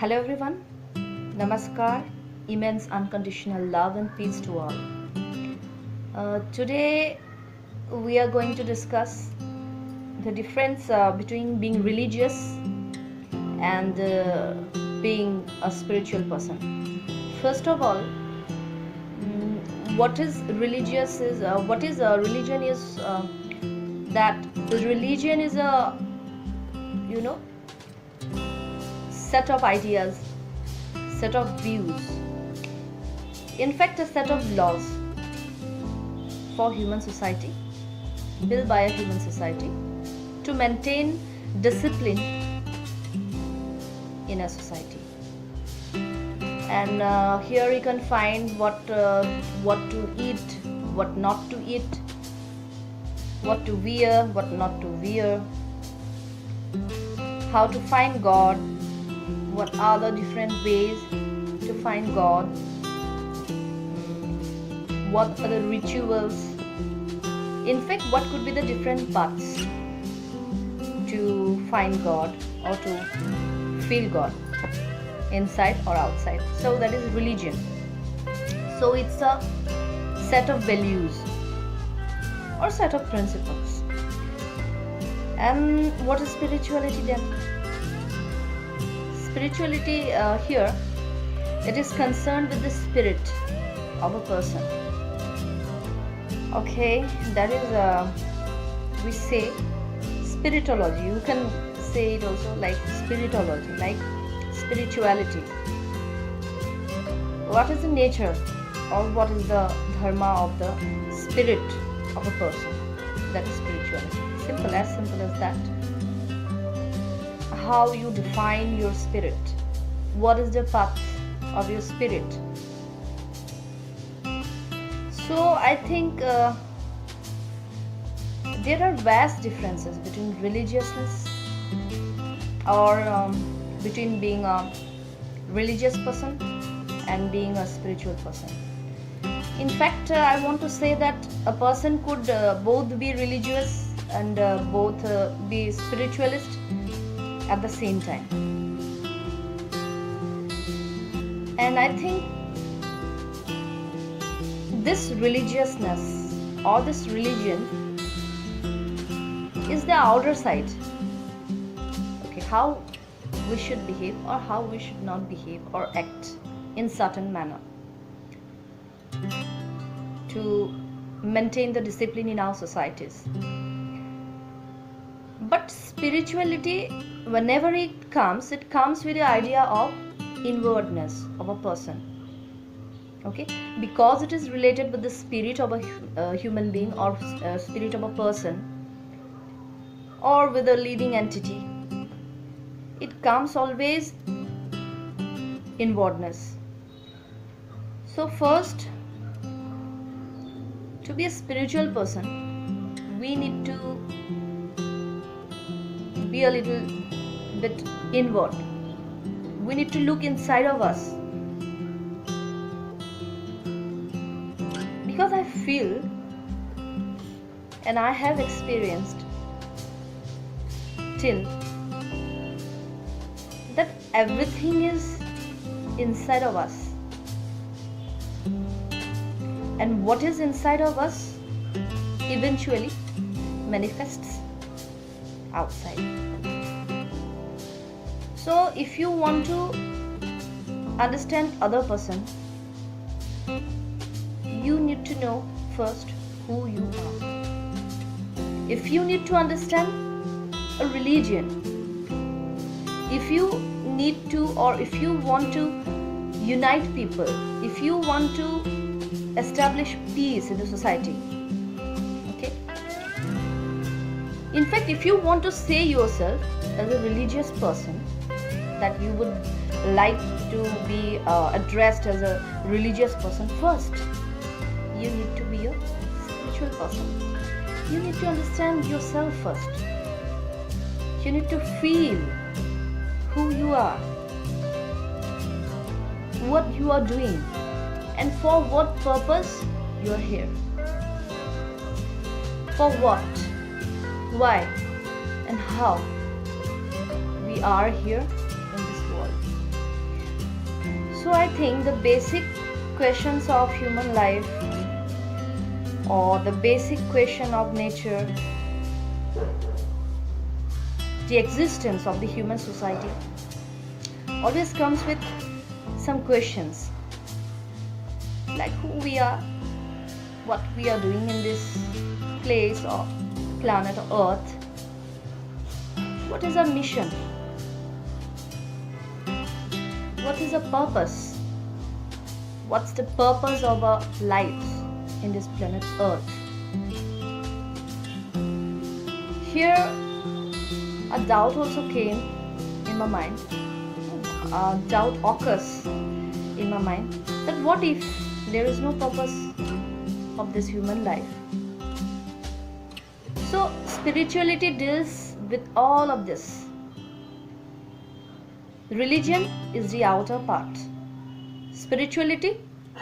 Hello everyone, Namaskar, immense unconditional love and peace to all. Today we are going to discuss the difference between being religious and being a spiritual person. First of all, what is religious is what is a religion is that religion is a set of ideas, set of views, in fact a set of laws for human society, built by a human society to maintain discipline in a society. And here you can find what to eat, what not to eat, what to wear, what not to wear, how to find God, what are the different ways to find God, what are the rituals, in fact what could be the different paths to find God or to feel God, inside or outside. So that is religion. So it's a set of values or set of principles. And what is spirituality then? Spirituality here, it is concerned with the spirit of a person. Okay, that is we say spiritology. You can say it also like spiritology, like spirituality. What is the nature or what is the dharma of the spirit of a person? That is spirituality. Simple as that. How you define your spirit, what is the path of your spirit. So I think there are vast differences between religiousness or between being a religious person and being a spiritual person. In fact, I want to say that a person could both be religious and both be spiritualist at the same time. And I think this religiousness or this religion is the outer side. Okay, how we should behave or how we should not behave or act in certain manner to maintain the discipline in our societies. But spirituality, whenever it comes with the idea of inwardness of a person. Okay, because it is related with the spirit of a human being or spirit of a person or with a living entity, it comes always inwardness. So first, to be a spiritual person, we need to be a little bit inward. We need to look inside of us, because I feel and I have experienced till that everything is inside of us, and what is inside of us eventually manifests outside. So if you want to understand other person, you need to know first who you are. If you need to understand a religion, if you need to or if you want to unite people, if you want to establish peace in the society, okay, in fact if you want to say yourself as a religious person, that you would like to be addressed as a religious person, first you need to be a spiritual person. You need to understand yourself first. You need to feel who you are, what you are doing, and for what purpose you are here. For what, why, and how we are here in this world. So I think the basic questions of human life, or the basic question of nature, the existence of the human society, always comes with some questions, like who we are, what we are doing in this place or planet or earth, what is our mission, what is our purpose, what's the purpose of our lives in this planet earth. Here a doubt also came in my mind, a doubt occurs in my mind, that what if there is no purpose of this human life. So spirituality deals with all of this. Religion is the outer part, spirituality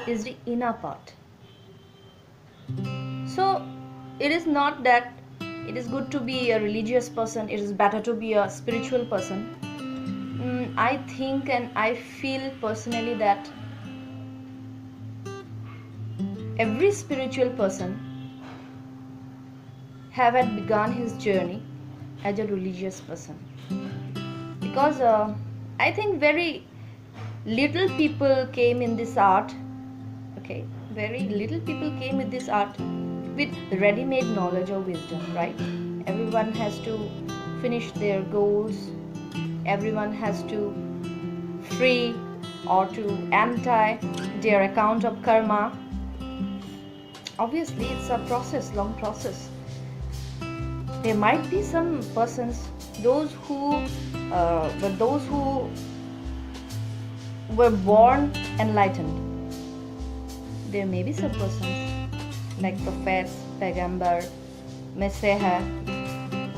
is the inner part. So it is not that it is good to be a religious person, it is better to be a spiritual person. I think and I feel personally that every spiritual person have had begun his journey as a religious person, because I think very little people came in this art, okay, very little people came with this art with ready-made knowledge or wisdom, right? Everyone has to finish their goals, everyone has to free or to empty their account of karma. Obviously it's a process, long process. There might be some persons, those who were born enlightened. There may be some persons like prophets, Paigambar, Messiah,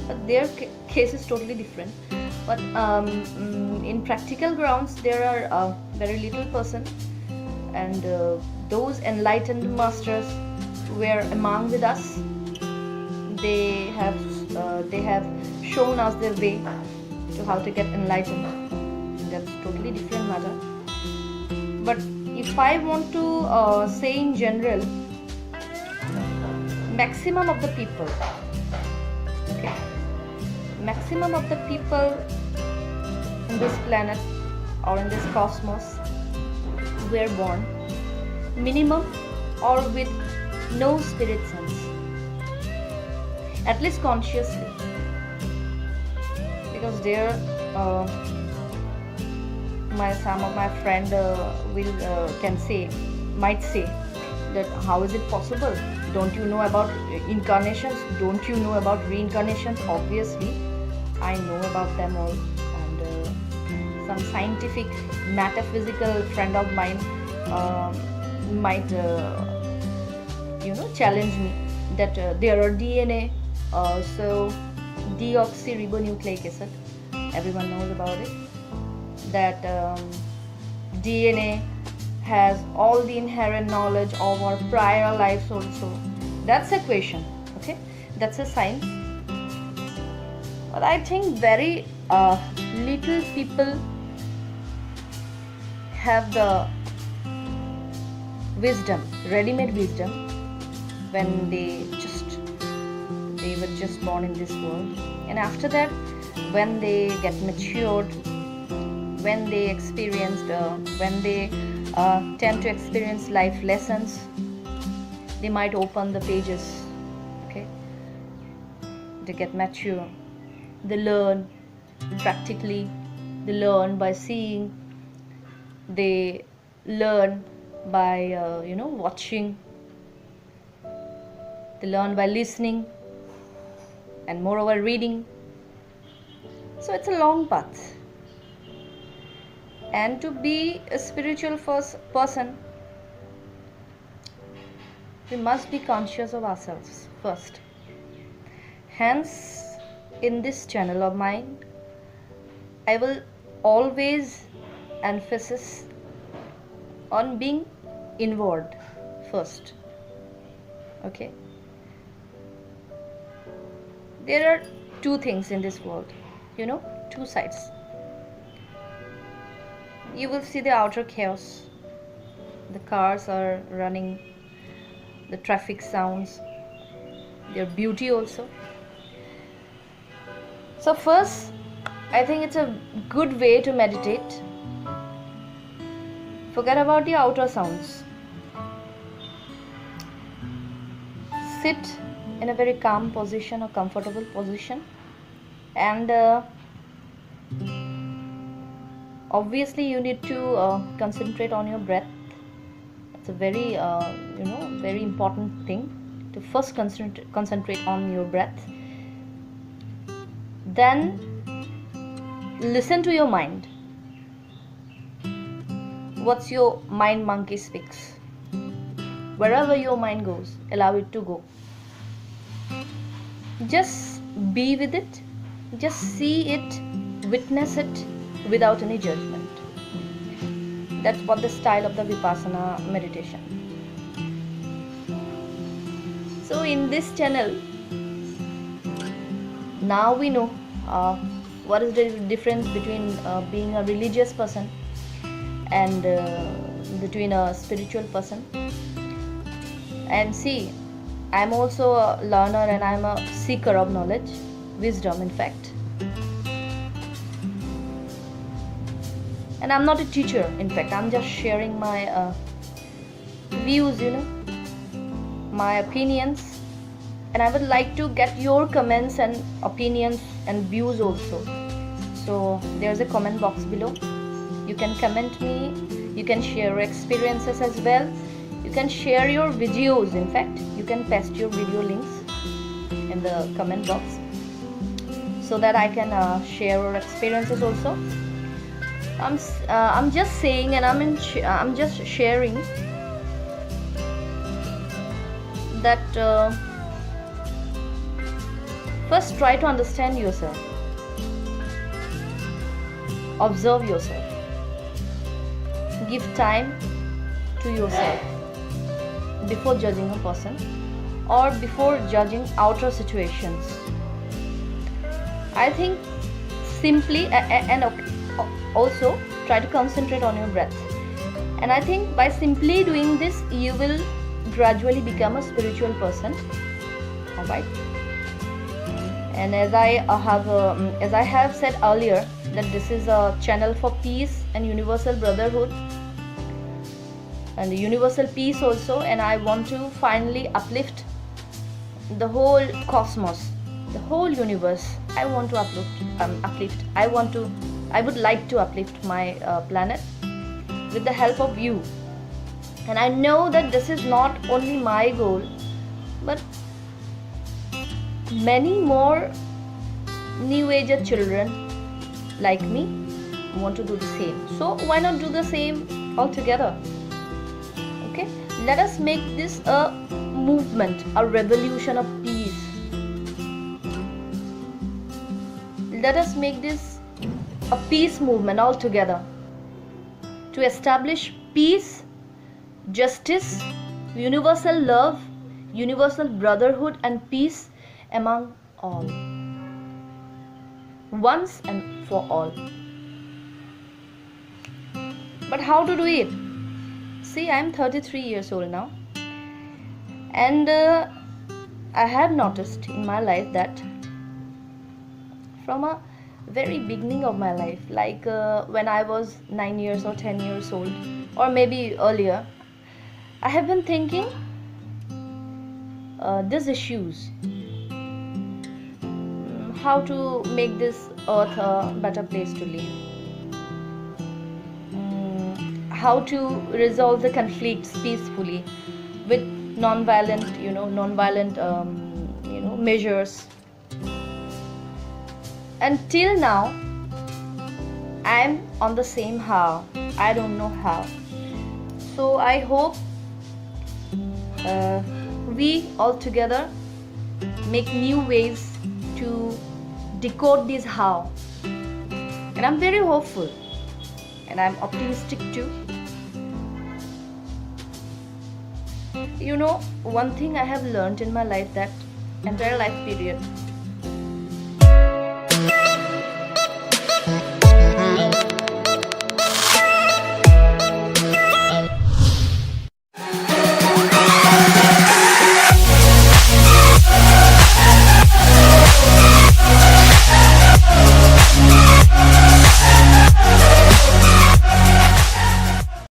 but their case is totally different. But in practical grounds, there are very little person, and those enlightened masters were among with us. They have shown us their way to how to get enlightened. That's totally different matter. But if I want to say in general, maximum of the people, okay, maximum of the people in this planet or in this cosmos were born minimum or with no spirit sense, at least consciously, because there some of my friend might say that how is it possible, don't you know about incarnations, don't you know about reincarnations? Obviously I know about them all, and some scientific metaphysical friend of mine might challenge me that there are DNA, so deoxyribonucleic acid, everyone knows about it, that DNA has all the inherent knowledge of our prior lives also. That's a question, okay, that's a science. But I think very little people have the wisdom, ready-made wisdom, when they were just born in this world, and after that when they get matured, when they experienced when they tend to experience life lessons, they might open the pages, okay, they get mature, they learn practically, they learn by seeing, they learn by watching, they learn by listening, and moreover reading. So it's a long path, and to be a spiritual person, we must be conscious of ourselves first. Hence, in this channel of mine, I will always emphasize on being inward first, okay. There are two things in this world, two sides. you will see the outer chaos. The cars are running, the traffic sounds, their beauty also. So first, I think it's a good way to meditate. Forget about the outer sounds. Sit in a very calm position or comfortable position, and obviously you need to concentrate on your breath. It's a very very important thing to first concentrate on your breath. Then listen to your mind. What's your mind monkey speaks? Wherever your mind goes, allow it to go. Just be with it. Just see it, witness it without any judgment. That's what the style of the Vipassana meditation. So in this channel, now we know what is the difference between being a religious person and between a spiritual person. And see, I'm also a learner and I'm a seeker of knowledge, wisdom in fact. And I'm not a teacher, in fact, I'm just sharing my views, my opinions. And I would like to get your comments and opinions and views also. So there's a comment box below. You can comment me, you can share your experiences as well. You can share your videos, in fact. You can paste your video links in the comment box so that I can share your experiences also. I'm just saying, and I'm just sharing that first try to understand yourself, observe yourself, give time to yourself before judging a person or before judging outer situations. I think simply and also try to concentrate on your breath. And I think by simply doing this, you will gradually become a spiritual person. Alright. And as I have said earlier, that this is a channel for peace and universal brotherhood and universal peace also. And I want to finally uplift the whole cosmos, the whole universe. I want to uplift. I would like to uplift my planet with the help of you. And I know that this is not only my goal, but many more new age children like me want to do the same. So why not do the same all together? Okay, let us make this a movement, a revolution of peace. Let us make this a peace movement all together to establish peace, justice, universal love, universal brotherhood and peace among all, once and for all. But how to do it? See, I am 33 years old now, and I have noticed in my life that from a very beginning of my life, like when I was 9 years or 10 years old, or maybe earlier, I have been thinking these issues, how to make this earth a better place to live, how to resolve the conflicts peacefully with non-violent measures. Until now, I am on the same how. I don't know how. So I hope we all together make new ways to decode this how. And I'm very hopeful. And I'm optimistic too. One thing I have learned in my life, that entire life period,